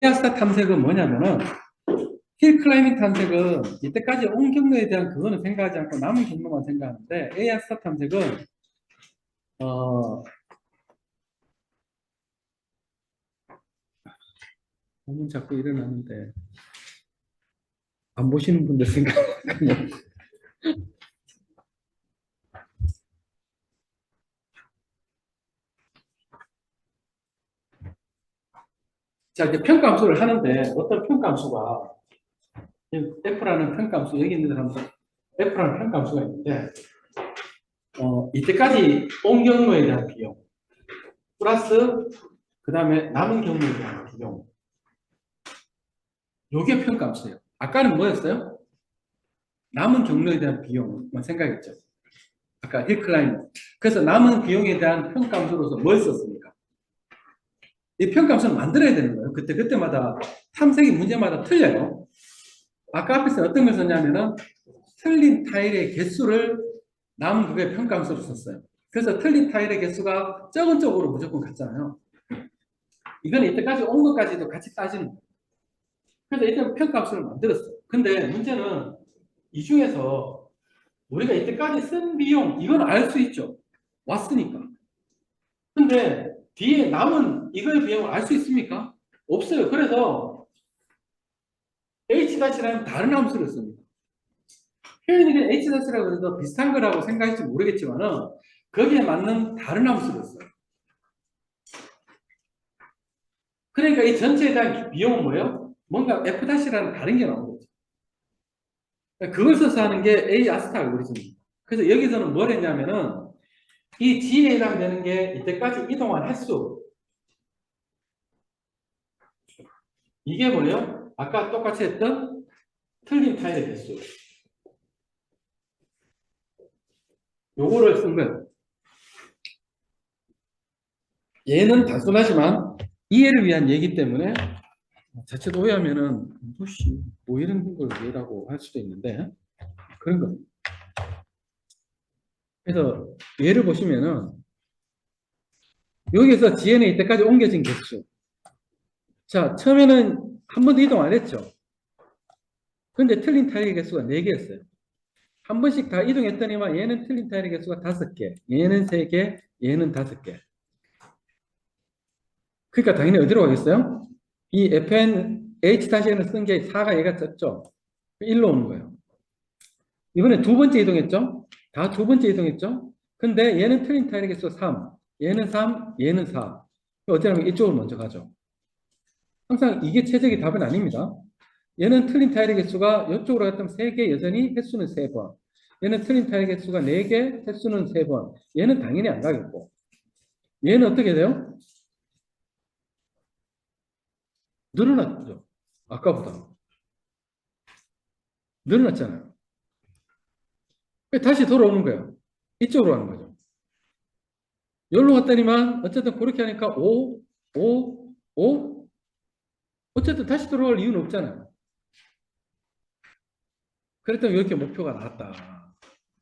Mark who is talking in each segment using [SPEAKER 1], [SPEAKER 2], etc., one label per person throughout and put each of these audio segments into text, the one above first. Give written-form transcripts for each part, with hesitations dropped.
[SPEAKER 1] 에어스타 탐색은 뭐냐면은 힐 클라이밍 탐색은 이때까지 온 경로에 대한 그거는 생각하지 않고 남은 경로만 생각하는데 에어스타 탐색은 어 보면 자꾸 일어나는데 안 보시는 분들 생각하면 자 이제 평가 함수를 하는데 어떤 평가 함수가 F라는 평가 함수 여기 있는 사람들 F라는 평가 함수가 있는데 이때까지 온 경로에 대한 비용 플러스 그 다음에 남은 경로에 대한 비용 요게 평가 함수예요. 아까는 뭐였어요? 남은 경로에 대한 비용만 생각했죠. 아까 힐클라인. 그래서 남은 비용에 대한 평가함수로서 뭘 썼습니까? 이 평가함수는 만들어야 되는 거예요. 그때마다 탐색이 문제마다 틀려요. 아까 앞에서 어떤 걸 썼냐면은 틀린 타일의 개수를 남은 그게 평가함수로 썼어요. 그래서 틀린 타일의 개수가 적은 쪽으로 무조건 갔잖아요. 이건 이때까지 온 것까지도 같이 따지는 거예요. 그래서 일단 평가함수를 만들었어요. 근데 문제는 이 중에서 우리가 이때까지 쓴 비용, 이건 알 수 있죠. 왔으니까. 근데 뒤에 남은 이거의 비용을 알 수 있습니까? 없어요. 그래서 H-라는 다른 함수를 씁니다. 표현이 그냥 H-라고 해서 비슷한 거라고 생각할지 모르겠지만은 거기에 맞는 다른 함수를 써요. 그러니까 이 전체에 대한 비용은 뭐예요? 뭔가 F-라는 다른 게 나오는 거죠. 그걸 써서 하는 게 A 아스타 알고리즘입니다. 그래서 여기서는 뭘 했냐면은 이 G에 해당되는 게 이때까지 이동한 횟수. 이게 뭐예요? 아까 똑같이 했던 틀린 타일의 개수. 요거를 쓴 거예요. 얘는 단순하지만 이해를 위한 얘기 때문에 자칫 오해하면은 뭐씨 뭐 이런 걸 왜라고 할 수도 있는데 그런 겁니다. 그래서 예를 보시면은 여기서 GN에 이때까지 옮겨진 개수. 자, 처음에는 한 번도 이동 안 했죠. 근데 틀린 타일의 개수가 4개였어요. 한 번씩 다 이동했더니만 얘는 틀린 타일의 개수가 5개, 얘는 3개, 얘는 5개. 그러니까 당연히 어디로 가겠어요? 이 FN H-N을 쓴 게 4가 얘가 적죠. 1로 오는 거예요. 이번에 두 번째 이동했죠? 다 두 번째 이동했죠? 근데 얘는 틀린 타일의 개수 3, 얘는 3, 얘는 4. 어쩌면 이쪽으로 먼저 가죠. 항상 이게 최적의 답은 아닙니다. 얘는 틀린 타일의 개수가 이쪽으로 갔다면 3개, 여전히 횟수는 3번. 얘는 틀린 타일의 개수가 4개, 횟수는 3번. 얘는 당연히 안 가겠고. 얘는 어떻게 돼요? 늘어났죠. 아까보다. 늘어났잖아요. 다시 돌아오는 거예요. 이쪽으로 가는 거죠. 여기로 갔더니만 어쨌든 그렇게 하니까 5, 5, 5. 어쨌든 다시 돌아올 이유는 없잖아요. 그랬더니 이렇게 목표가 나왔다.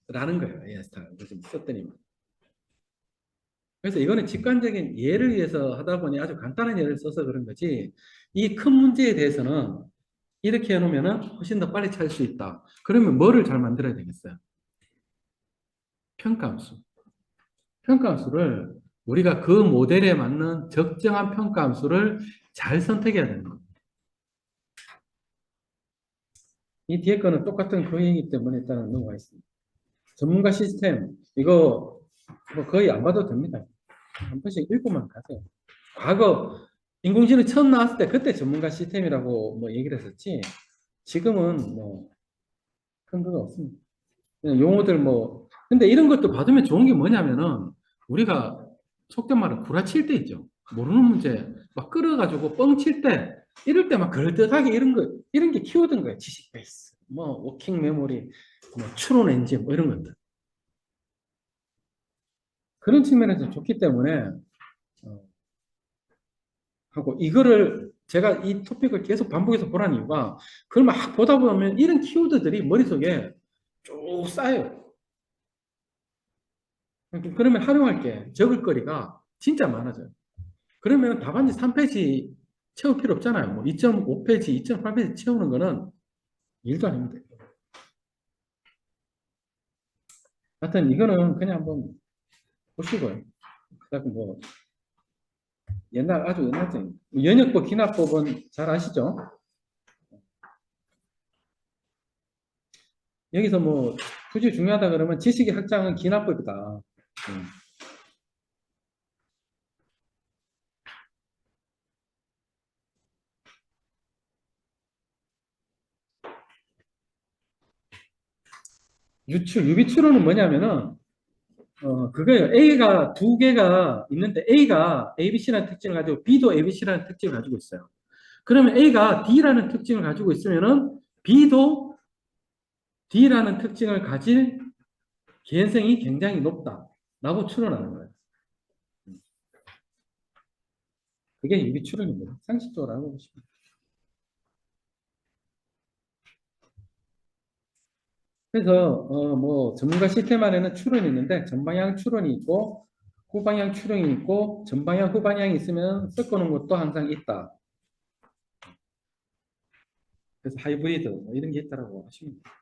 [SPEAKER 1] 라는 거예요. AS타를. 그래서 썼더니만. 그래서 이거는 직관적인 예를 위해서 하다 보니 아주 간단한 예를 써서 그런 거지. 이 큰 문제에 대해서는 이렇게 해놓으면 훨씬 더 빨리 찾을 수 있다. 그러면 뭐를 잘 만들어야 되겠어요? 평가함수. 평가함수를 우리가 그 모델에 맞는 적정한 평가함수를 잘 선택해야 되는 겁니다. 이 뒤에 거는 똑같은 거이기 때문에 일단은 넘어가 있습니다. 전문가 시스템, 이거 뭐 거의 안 봐도 됩니다. 한 번씩 읽고만 가세요. 과거 인공지능 처음 나왔을 때 그때 전문가 시스템이라고 뭐 얘기를 했었지. 지금은 뭐 큰 거가 없습니다. 그냥 용어들 뭐 근데 이런 것도 받으면 좋은 게 뭐냐면은 우리가 속된 말로 구라칠 때 있죠. 모르는 문제 막 끌어가지고 뻥칠 때 이럴 때 막 그럴듯하게 이런 게 키워드인 거예요. 지식 베이스, 뭐 워킹 메모리, 뭐 추론 엔진 뭐 이런 것들. 그런 측면에서 좋기 때문에 어, 하고 이거를 제가 이 토픽을 계속 반복해서 보라는 이유가 그걸 막 보다 보면 이런 키워드들이 머릿속에 쭉 쌓여요. 그러면 활용할 게 적을 거리가 진짜 많아져요. 그러면 답안지 3페이지 채울 필요 없잖아요. 뭐 2.5페이지, 2.8페이지 채우는 거는 일도 아닙니다. 하여튼 이거는 그냥 한번 보시고요. 그다음 뭐 옛날 아주 옛날적인 연역법 기납법은 잘 아시죠? 여기서 뭐 굳이 중요하다 그러면 지식의 확장은 기납법이다. 유비 추론은 뭐냐면은 그거예요. A가 두 개가 있는데 A가 ABC라는 특징을 가지고 B도 ABC라는 특징을 가지고 있어요. 그러면 A가 D라는 특징을 가지고 있으면은 B도 D라는 특징을 가질 개연성이 굉장히 높다라고 추론하는 거예요. 그게 유비 추론입니다. 상식적으로 알고 계십니다. 그래서 뭐 전문가 시스템 안에는 추론이 있는데 전방향 추론이 있고 후방향 추론이 있고 전방향 후방향이 있으면 섞어놓은 것도 항상 있다. 그래서 하이브리드 뭐 이런 게 있다라고 하시면 돼요.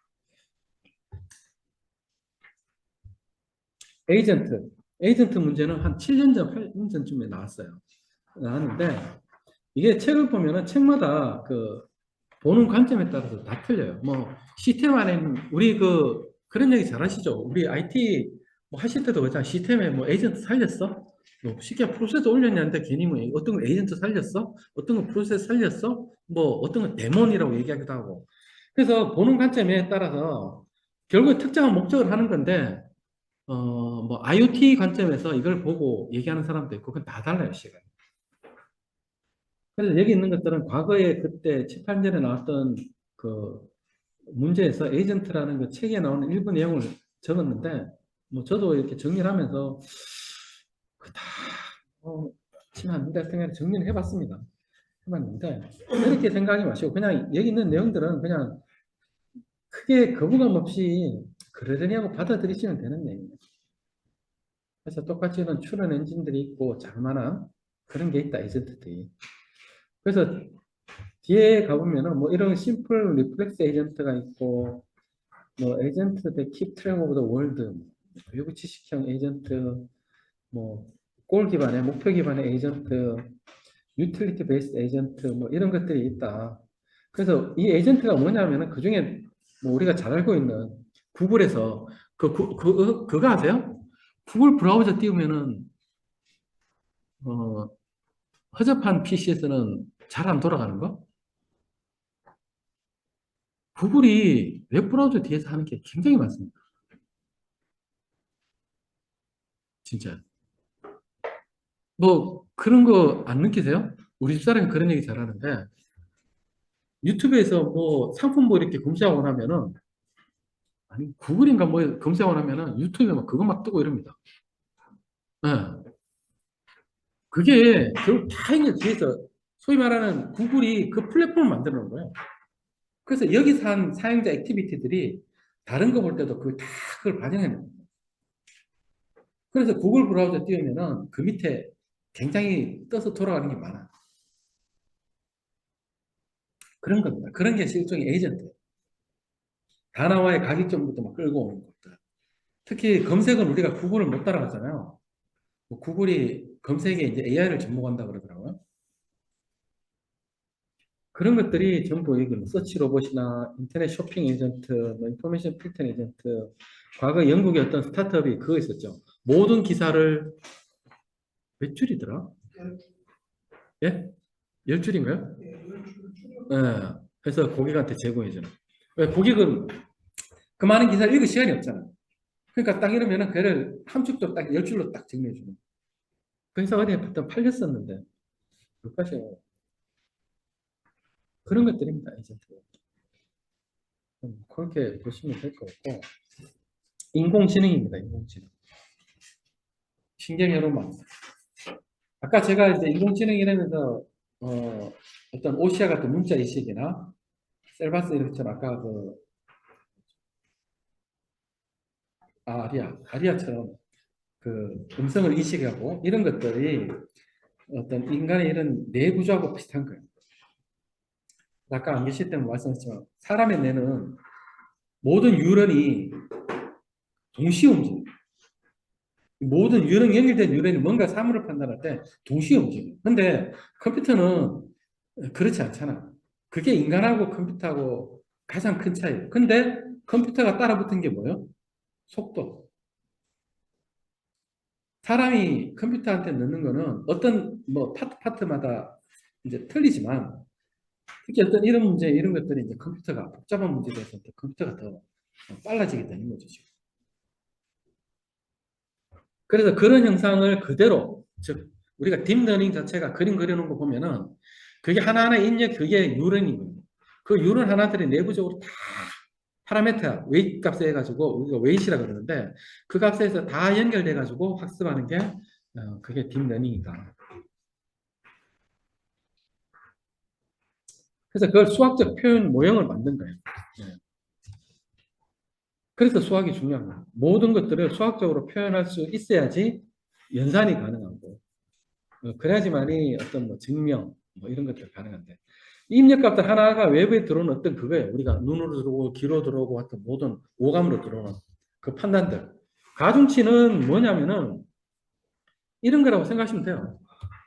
[SPEAKER 1] 에이전트 문제는 한 7년 전, 8년 전쯤에 나왔는데 이게 책을 보면은 책마다 그 보는 관점에 따라서 다 틀려요. 뭐 시스템 안에는 우리 그런 얘기 잘 하시죠. 우리 IT 뭐 하실 때도 그렇잖아. 시스템에 뭐 에이전트 살렸어? 뭐 쉽게 프로세스 올렸냐는데 괜히 뭐 어떤 건 에이전트 살렸어? 어떤 건 프로세스 살렸어? 뭐 어떤 건 데몬이라고 얘기하기도 하고. 그래서 보는 관점에 따라서 결국 특정한 목적을 하는 건데 뭐 IoT 관점에서 이걸 보고 얘기하는 사람도 있고 그건 다 달라요, 시간. 그래서 여기 있는 것들은 과거에 그때 7, 8년에 나왔던 그 문제에서 에이전트라는 그 책에 나오는 일부 내용을 적었는데, 뭐 저도 이렇게 정리를 하면서 다, 치면 안 된다 생각을 정리를 해봤습니다. 해봤는데, 이렇게 생각하지 마시고, 그냥 여기 있는 내용들은 그냥 크게 거부감 없이 그러려니 하고 받아들이시면 되는 내용이에요. 그래서 똑같이 이런 추론 엔진들이 있고, 자그마한 그런 게 있다, 에이전트들이. 그래서 뒤에 가보면은 뭐 이런 심플 리플렉스 에이전트가 있고, 뭐 에이전트 대 킵 트랙 오브 더 월드, 외부 지식형 에이전트, 뭐골 기반의 목표 기반의 에이전트, 유틸리티 베이스 에이전트 뭐 이런 것들이 있다. 그래서 이 에이전트가 뭐냐면은 그 중에 뭐 우리가 잘 알고 있는 구글에서 그거 아세요? 구글 브라우저 띄우면은 어, 허접한 PC에서는 잘 안 돌아가는 거? 구글이 웹브라우저 뒤에서 하는 게 굉장히 많습니다. 진짜. 뭐 그런 거 안 느끼세요? 우리 집사람이 그런 얘기 잘하는데 유튜브에서 뭐 상품 뭐 이렇게 검색하고 나면은 아니 구글인가 뭐 검색하고 나면은 유튜브에 막 그거 막 뜨고 이럽니다. 예. 그게 결국 다 이제 뒤에서 소위 말하는 구글이 그 플랫폼을 만들어 놓은 거예요. 그래서 여기서 한 사용자 액티비티들이 다른 거 볼 때도 그 다 그걸 반영해 놓은 거예요. 그래서 구글 브라우저 띄우면은 그 밑에 굉장히 떠서 돌아가는 게 많아. 그런 겁니다. 그런 게 일종의 에이전트예요. 다나와의 가격점부터 막 끌고 오는 것들. 특히 검색은 우리가 구글을 못 따라가잖아요. 뭐 구글이 검색에 이제 AI를 접목한다 그러더라고요. 그런 것들이 전부 여기 뭐 서치 로봇이나 인터넷 쇼핑 에이전트, 뭐 인포메이션 필터 에이전트, 과거 영국의 어떤 스타트업이 그거 있었죠. 모든 기사를 몇 줄이더라? 예? 10줄인가요? 예. 그래서 고객한테 제공해주는. 왜 고객은 그 많은 기사를 읽을 시간이 없잖아. 그러니까 딱 이러면은 그를 함축적 딱 10줄로 딱 정리해주는. 그래서 어디에 팔렸었는데, 그것이 그런 것들입니다, 에이전트. 그렇게 보시면 될 것 같고, 인공지능입니다, 인공지능. 신경여론망. 아까 제가 이제 인공지능 이러면서, 어떤 오시아 같은 문자 이식이나, 셀바스 이렇게처럼 아까 아리아처럼 그 음성을 이식하고, 이런 것들이 어떤 인간의 이런 뇌 구조하고 비슷한 거예요. 아까 안 계실 때는 말씀하셨지만 사람의 뇌는 모든 뉴런이 동시에 움직여요. 모든 연결된 뉴런이 뭔가 사물을 판단할 때 동시에 움직여요. 근데 컴퓨터는 그렇지 않잖아. 그게 인간하고 컴퓨터하고 가장 큰 차이예요. 근데 컴퓨터가 따라붙은 게 뭐예요? 속도. 사람이 컴퓨터한테 넣는 거는 어떤 뭐 파트마다 이제 틀리지만 특히 어떤 이런 문제 이런 것들이 이제 컴퓨터가 복잡한 문제에 대해서 컴퓨터가 더 빨라지게 되는 거죠. 지금. 그래서 그런 형상을 그대로 즉 우리가 딥러닝 자체가 그림 그려놓은 거 보면은 그게 하나하나 입력 그게 뉴런인 거예요. 그 뉴런 하나들이 내부적으로 다 파라메터 웨이트 값에 해가지고 우리가 웨이트라 그러는데 그 값에서 다 연결돼 가지고 학습하는 게 그게 딥러닝이다. 그래서 그걸 수학적 표현 모형을 만든 거예요. 네. 그래서 수학이 중요한 거예요. 모든 것들을 수학적으로 표현할 수 있어야지 연산이 가능하고 그래야지만이 어떤 뭐 증명 뭐 이런 것들 가능한데 입력값들 하나가 외부에 들어오는 어떤 그거예요. 우리가 눈으로 들어오고 귀로 들어오고 하여튼 모든 오감으로 들어오는 그 판단들. 가중치는 뭐냐면은 이런 거라고 생각하시면 돼요.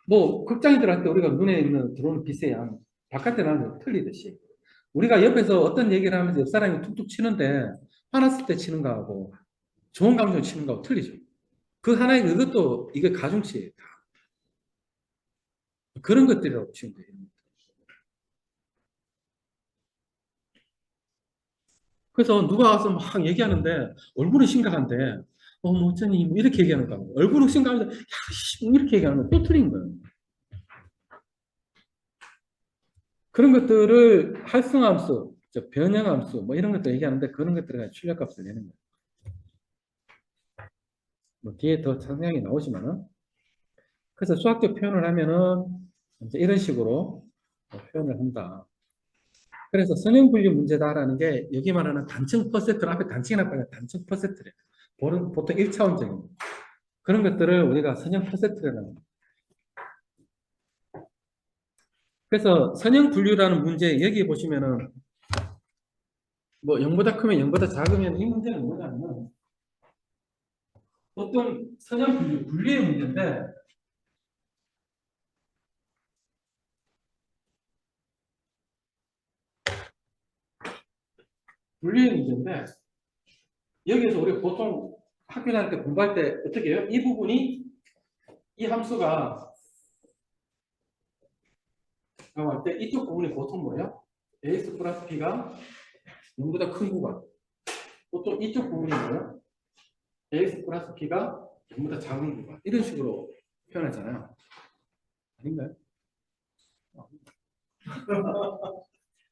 [SPEAKER 1] 뭐 극장에 들어갈 때 우리가 눈에 있는 들어오는 빛의 양 바깥에 나는 틀리듯이 우리가 옆에서 어떤 얘기를 하면서 옆 사람이 툭툭 치는데 화났을 때 치는 거하고 좋은 감정 치는 거하고 틀리죠. 그 하나의 그것도 이게 가중치예요. 그런 것들이라고 보시면 돼요. 그래서 누가 와서 막 얘기하는데 얼굴은 심각한데 뭐 어쩌니 뭐 이렇게 얘기하는 거야. 얼굴은 심각한데 야, 씨, 이렇게 얘기하는 거 또 틀린 거예요. 그런 것들을 활성함수, 변형함수 뭐 이런 것들 얘기하는데 그런 것들을 출력값을 내는 거예요. 뭐 뒤에 더 상세하게 나오지만은 그래서 수학적 표현을 하면은 이제 이런 식으로 표현을 한다. 그래서 선형분류 문제다라는 게 여기 말하는 단층 퍼센트 앞에 단층이라고 하면 단층 퍼센트래. 보통 1차원적인 그런 것들을 우리가 선형 퍼센트라는 거예요. 그래서 선형 분류라는 문제 여기 보시면은 뭐 0보다 크면 0보다 작으면 이 문제는 뭐냐면 보통 선형 분류의 문제인데 분류의 문제인데 여기에서 우리 보통 학교 다닐 때 공부할 때 어떻게 해요? 이 부분이 이 함수가 나올 때 이쪽 부분이 보통 뭐예요? ax 플러스 b가 0보다 큰 구간. 보통 이쪽 부분이 뭐예요? ax 플러스 b가 0보다 작은 구간. 이런 식으로 표현하잖아요. 아닌가요?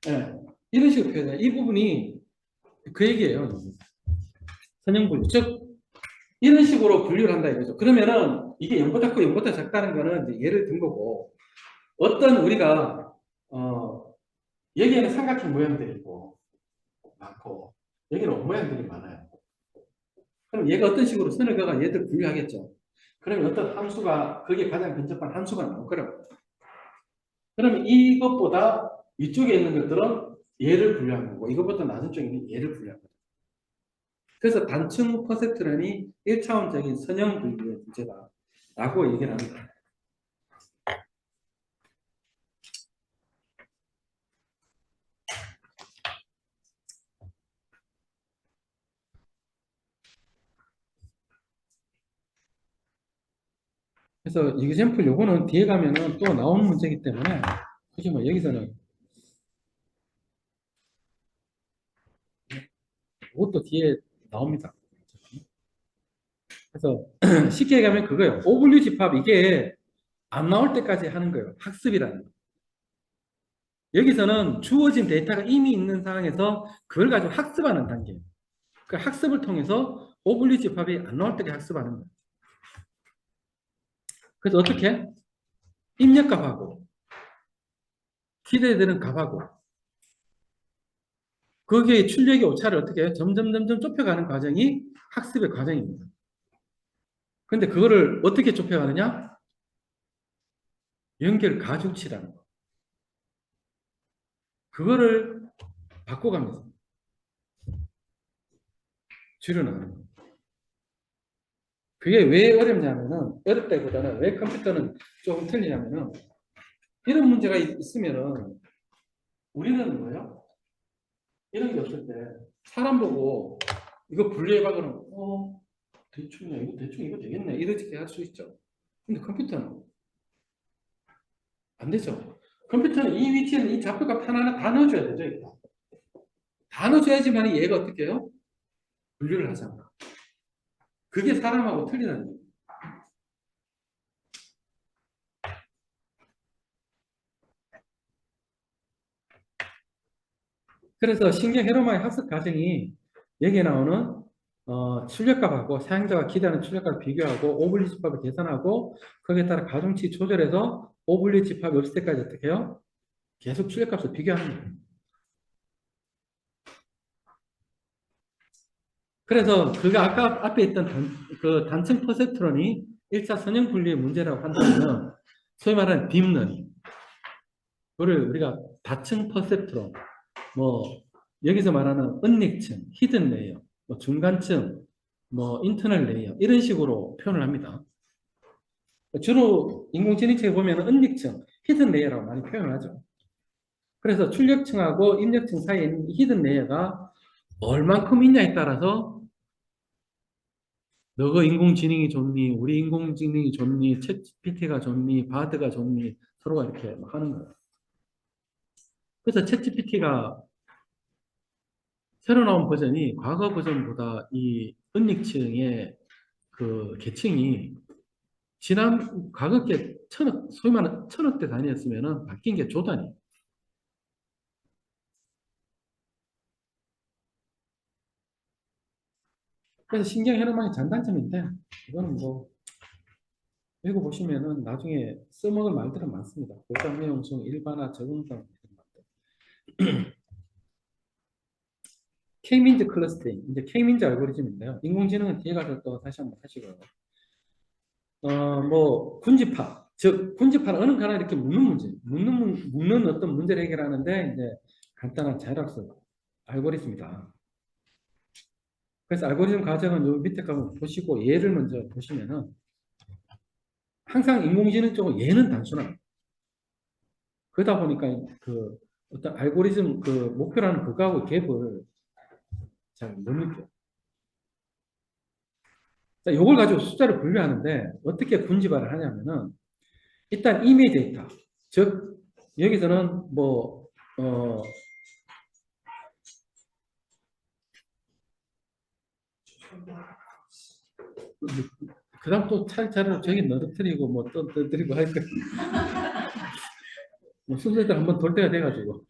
[SPEAKER 1] 네. 이런 식으로 표현해요. 이 부분이 그 얘기예요. 선형 분류. 즉 이런 식으로 분류를 한다 이거죠. 그러면은 이게 0보다 크고 0보다 작다는 거는 이제 예를 든 거고 어떤 우리가 여기에는 삼각형 모양들이 있고 많고 여기는 원 모양들이 많아요. 그럼 얘가 어떤 식으로 선을 그어가 얘들 분류하겠죠. 그러면 어떤 함수가 거기에 가장 근접한 함수가 나올 거라고. 그러면 이것보다 위쪽에 있는 것들은 얘를 분류한 거고 이것보다 낮은 쪽에 있는 얘를 분류한 거죠. 그래서 단층 퍼센트런이 1차원적인 선형 분류의 문제다라고 얘기를 합니다. 그래서 이그샘플 요거는 뒤에 가면은 또 나오는 문제이기 때문에 굳이 뭐 여기서는 그것도 뒤에 나옵니다. 그래서 쉽게 얘기하면 그거예요. 오분류 집합 이게 안 나올 때까지 하는 거예요. 학습이라는 거. 여기서는 주어진 데이터가 이미 있는 상황에서 그걸 가지고 학습하는 단계예요. 그 학습을 통해서 오분류 집합이 안 나올 때까지 학습하는 거예요. 그래서 어떻게? 입력값하고 기대되는 값하고 거기에 출력의 오차를 어떻게 해요? 점점 좁혀가는 과정이 학습의 과정입니다. 근데 그거를 어떻게 좁혀가느냐? 연결 가중치라는 거. 그거를 바꿔가면서 줄여나가는 거. 그게 왜 어렵냐면은, 어렵다기보다는 왜 컴퓨터는 조금 틀리냐면은, 이런 문제가 있으면은, 우리는 뭐예요? 이런 게 없을 때, 사람 보고, 이거 분리해봐 그러면, 대충이야. 이거 되겠네. 이렇게 할 수 있죠. 근데 컴퓨터는 안 되죠. 컴퓨터는 이 위치에는 이 좌표값 하나하나 다 넣어줘야 되죠. 이거. 다 넣어줘야지만 얘가 어떻게 해요? 분류를 하잖아. 그게 사람하고 틀리다는 거예요. 그래서 신경 회로망의 학습 과정이 여기에 나오는 출력값하고 사용자가 기대하는 출력값을 비교하고 오분리 집합을 계산하고 거기에 따라 가중치 조절해서 오분리 집합이 없을 때까지 어떻게 해요? 계속 출력값을 비교하는 거예요. 그래서 그가 아까 앞에 있던 그 단층 퍼셉트론이 1차 선형 분리의 문제라고 한다면 소위 말하는 딥러닝 그를 우리가 다층 퍼셉트론 뭐 여기서 말하는 은닉층, 히든 레이어, 뭐 중간층, 뭐 인터널 레이어 이런 식으로 표현을 합니다. 주로 인공지능책에 보면 은닉층, 히든 레이어라고 많이 표현을 하죠. 그래서 출력층하고 입력층 사이에 있는 히든 레이어가 얼만큼 있냐에 따라서 너가 인공지능이 좋니, 우리 인공지능이 좋니, 챗GPT가 좋니, 바드가 좋니 서로가 이렇게 막 하는 거예요. 그래서 챗GPT가 새로 나온 버전이 과거 버전보다 이 은닉층의 그 계층이 지난 과거께 소위 말하는 천억대 단위였으면은 바뀐 게 조단위. 그래서 신경 회로망의 장단점인데 이거는 뭐 읽어보시면은 나중에 써먹을 말들은 많습니다. 보장 내용성, 일반화, 적응성 이런 말들. K-민즈 클러스터링, 이제 K-민즈 알고리즘인데요. 인공지능은 뒤에 가서 또 다시 한번 하시고요. 뭐 군집합, 즉 군집합을 어느 하나 이렇게 묶는 문제, 묶는 어떤 문제를 해결하는데 이제 간단한 자율학습 알고리즘이다. 그래서 알고리즘 과정은 요 밑에 가면 보시고 예를 먼저 보시면은 항상 인공지능 쪽은 예는 단순한 그러다 보니까 그 어떤 알고리즘 그 목표라는 그거하고 갭을 잘 못 느껴. 자, 요걸 가지고 숫자를 분류하는데 어떻게 군집합을 하냐면은 일단 이미 데이터, 즉 여기서는 뭐 그다음 또 차례차례로 저기 너트리고 뭐 또 너트리고 할 거. 뭐 순서대로 한번 돌 때가 돼가지고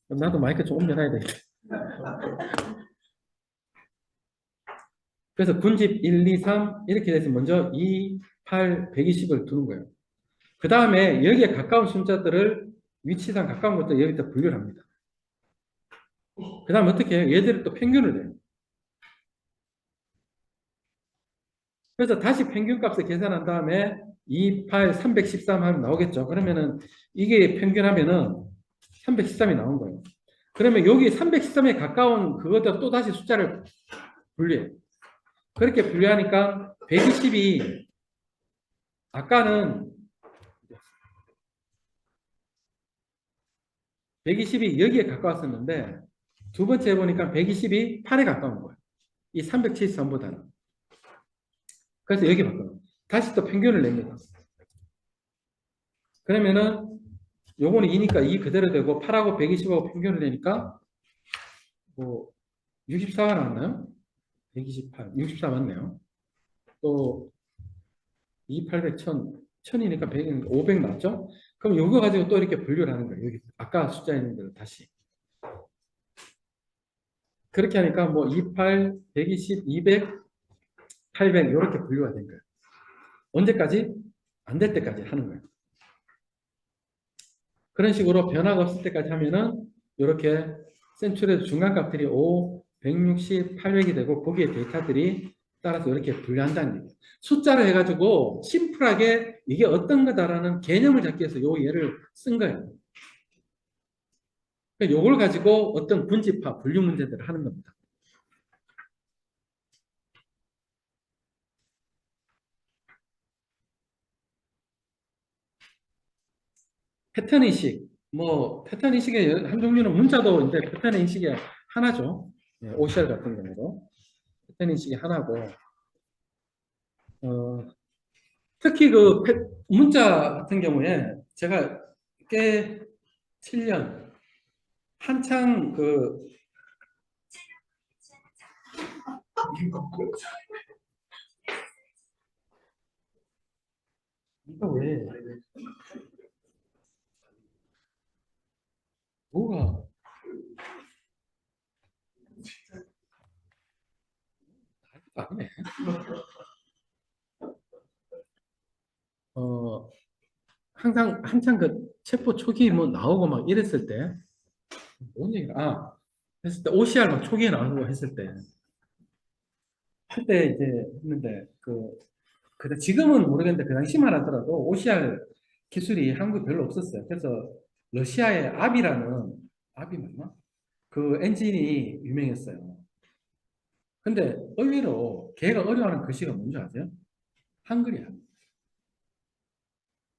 [SPEAKER 1] 나도 마이크 조금 열어야 되겠다. 그래서 군집 1, 2, 3 이렇게 돼서 먼저 2, 8, 120을 두는 거예요. 그 다음에 여기에 가까운 숫자들을 위치상 가까운 것들 여기다 분류를 합니다. 그 다음 어떻게 해요? 얘들을 또 평균을 내요. 그래서 다시 평균 값을 계산한 다음에 2, 8, 313 하면 나오겠죠. 그러면은 이게 평균하면은 313이 나온 거예요. 그러면 여기 313에 가까운 그것도 또 다시 숫자를 분류해요. 그렇게 분류하니까 120이 아까는 120이 여기에 가까웠었는데 두 번째 해보니까 120이 8에 가까운 거예요. 이 373보다는. 그래서 여기 바꿔요. 다시 또 평균을 냅니다. 그러면은 요거는 2니까 2 그대로 되고 8하고 120하고 평균을 내니까 뭐 64가 나왔나요? 128, 64 맞네요. 또 2, 800, 1000, 1000이니까 100, 500 나왔죠? 그럼 요거 가지고 또 이렇게 분류를 하는 거예요. 여기 아까 숫자 있는 대로 다시. 그렇게 하니까 뭐 28, 120, 200, 800 이렇게 분류가 된 거예요. 언제까지? 안 될 때까지 하는 거예요. 그런 식으로 변화가 없을 때까지 하면은 이렇게 센츄리의 중간값들이 5, 160, 800이 되고 거기에 데이터들이 따라서 이렇게 분류한다는 얘기예요. 숫자를 해가지고 심플하게 이게 어떤 거다라는 개념을 잡기 위해서 요 예를 쓴 거예요. 그러니까 요걸 가지고 어떤 분집화, 분류 문제들을 하는 겁니다. 패턴 인식, 뭐 패턴 인식의 한 종류는 문자도 이제 패턴 인식의 하나죠. 예, OCR 같은 경우도 패턴 인식이 하나고, 어, 특히 그 문자 같은 경우에 제가 꽤 7년 한창 그 이거 왜 뭐가 아니네. 어 항상 한창 그 체포 초기 뭐 나오고 막 이랬을 때 뭔 얘기가 했을 때 OCR 막 초기에 나오고 했을 때 그때 이제 했는데 근데 지금은 모르겠는데 그 당시만 하더라도 OCR 기술이 한국에 별로 없었어요. 그래서 러시아의 아비 맞나? 그 엔진이 유명했어요. 근데 의외로 걔가 어려워하는 글씨가 뭔지 아세요? 한글이야.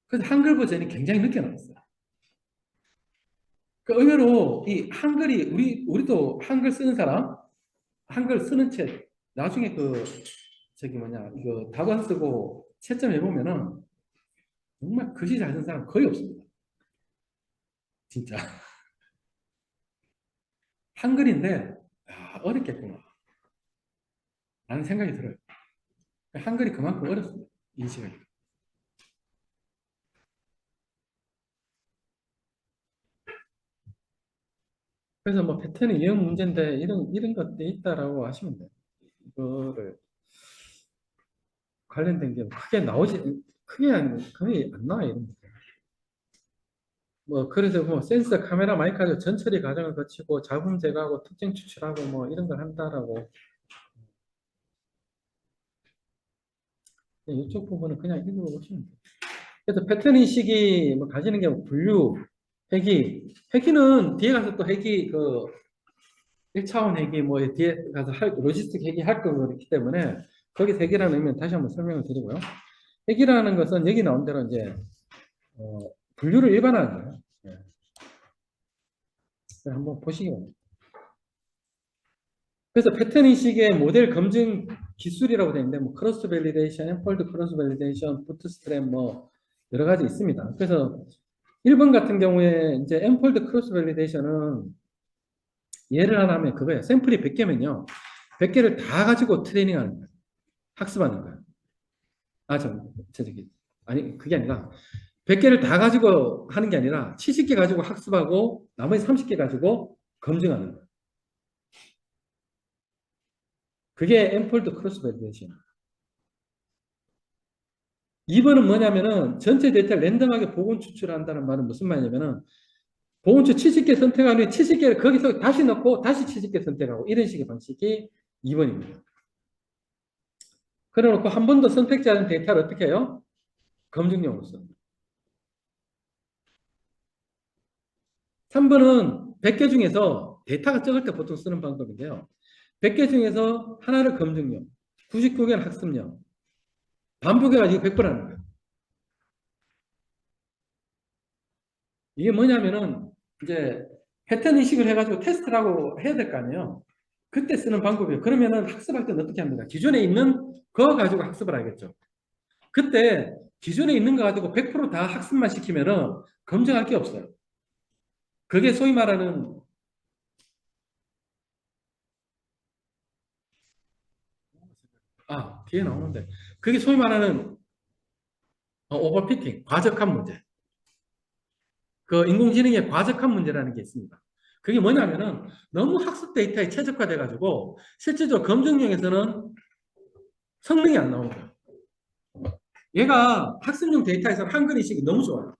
[SPEAKER 1] 그래서 한글 버전이 굉장히 늦게 나왔어요. 그 의외로 이 한글이 우리도 한글 쓰는 사람, 한글 쓰는 책 나중에 저기 뭐냐 이거 답안 쓰고 채점 해보면은 정말 글씨 잘 쓰는 사람 거의 없습니다. 진짜 한글인데 어렵겠구나 라는 생각이 들어요. 한글이 그만큼 어렵습니다. 인식하기. 그래서 뭐 패턴이 이런 문제인데 이런 것들이 있다라고 하시면 돼요. 이거를 관련된 게 거의 안 나와요. 이런 거. 뭐 그래서 뭐 센서, 카메라, 마이크 가지고 전처리 과정을 거치고 잡음 제거하고 특징 추출하고 뭐 이런 걸 한다라고. 이쪽 부분은 그냥 읽어보시면 돼요. 그래서 패턴 인식이 뭐 가지는 게 분류, 회귀는 뒤에 가서 또 회귀 1차원 회귀 뭐 뒤에 가서 로지스틱 회귀 할 거기 때문에 거기 회귀라는 의미는 다시 한번 설명을 드리고요. 회귀라는 것은 여기 나온 대로 이제 어, 분류를 일반화하는 거예요. 예. 한번 보시기 바랍니다. 그래서 패턴 인식의 모델 검증 기술이라고 되어 있는데 뭐 크로스 밸리데이션, 엠폴드 크로스 밸리데이션, 부트스트랩 뭐 여러 가지 있습니다. 그래서 1번 같은 경우에 이제 엠폴드 크로스 밸리데이션은 예를 하나 하면 그거예요. 샘플이 100개면요. 100개를 다 가지고 트레이닝하는 거예요. 학습하는 거예요. 저기 아니 그게 아니라 100개를 다 가지고 하는 게 아니라 70개 가지고 학습하고 나머지 30개 가지고 검증하는 거예요. 그게 엠폴드 크로스 밸리데이션. 2번은 뭐냐면은 전체 데이터를 랜덤하게 복원 추출한다는 말은 무슨 말이냐면은 복원추 70개 선택한 후에 70개를 거기서 다시 넣고 다시 70개 선택하고 이런 식의 방식이 2번입니다. 그래 놓고 한 번 더 선택지 않은 데이터를 어떻게 해요? 검증용으로 씁니다. 3번은 100개 중에서 데이터가 적을 때 보통 쓰는 방법인데요. 100개 중에서 하나를 검증용, 99개는 학습용, 반복해가지고 100번 하는 거예요. 이게 뭐냐면은 이제 패턴 인식을 해가지고 테스트를 하고 해야 될 거 아니에요. 그때 쓰는 방법이에요. 그러면은 학습할 때는 어떻게 합니까? 기존에 있는 거 가지고 학습을 하겠죠. 그때 기존에 있는 거 가지고 100%다 학습만 시키면은 검증할 게 없어요. 그게 소위 말하는 뒤에 나오는데 그게 소위 말하는 오버피팅, 과적한 문제. 그 인공지능의 과적한 문제라는 게 있습니다. 그게 뭐냐면은 너무 학습 데이터에 최적화돼 가지고 실질적으로 검증용에서는 성능이 안 나오는 거예요. 얘가 학습용 데이터에서는 한글 인식이 너무 좋아요.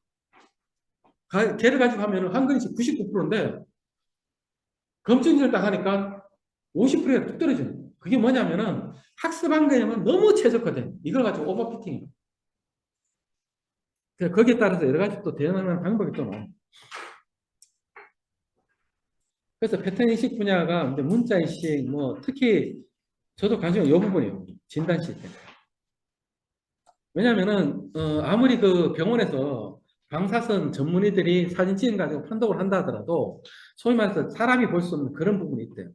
[SPEAKER 1] 걔를 가지고 하면은 한글 인식 99%인데 검증을 딱 하니까 50%가 뚝 떨어지는 거예요. 그게 뭐냐면은 학습한 거에만 너무 최적화돼. 이걸 가지고 오버피팅이에요. 거기에 따라서 여러 가지 또 대응하는 방법이 또 나와요. 그래서 패턴 인식 분야가 이제 문자 인식, 뭐 특히 저도 관심이 이 부분이에요. 진단 시스템. 왜냐면은 아무리 그 병원에서 방사선 전문의들이 사진 찍은 가지고 판독을 한다 하더라도 소위 말해서 사람이 볼 수 없는 그런 부분이 있대요.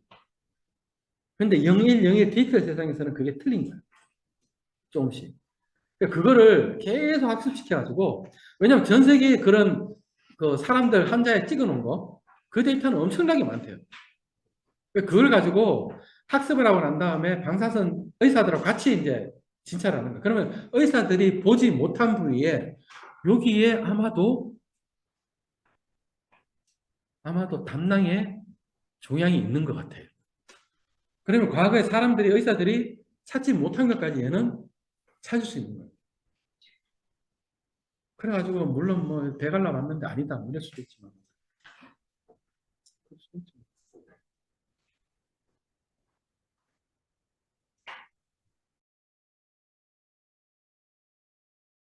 [SPEAKER 1] 근데 01, 디지털 세상에서는 그게 틀린 거예요. 조금씩. 그러니까 그거를 계속 학습시켜가지고, 왜냐면 전 세계에 그런 그 사람들 환자에 찍어 놓은 거, 그 데이터는 엄청나게 많대요. 그러니까 그걸 가지고 학습을 하고 난 다음에 방사선 의사들하고 같이 이제 진찰을 하는 거예요. 그러면 의사들이 보지 못한 부위에 여기에 아마도 담낭에 종양이 있는 것 같아요. 그러면 과거에 의사들이 찾지 못한 것까지 얘는 찾을 수 있는 거예요. 그래가지고 물론 뭐 배갈라 맞는데 아니다 뭐 이럴 수도 있지만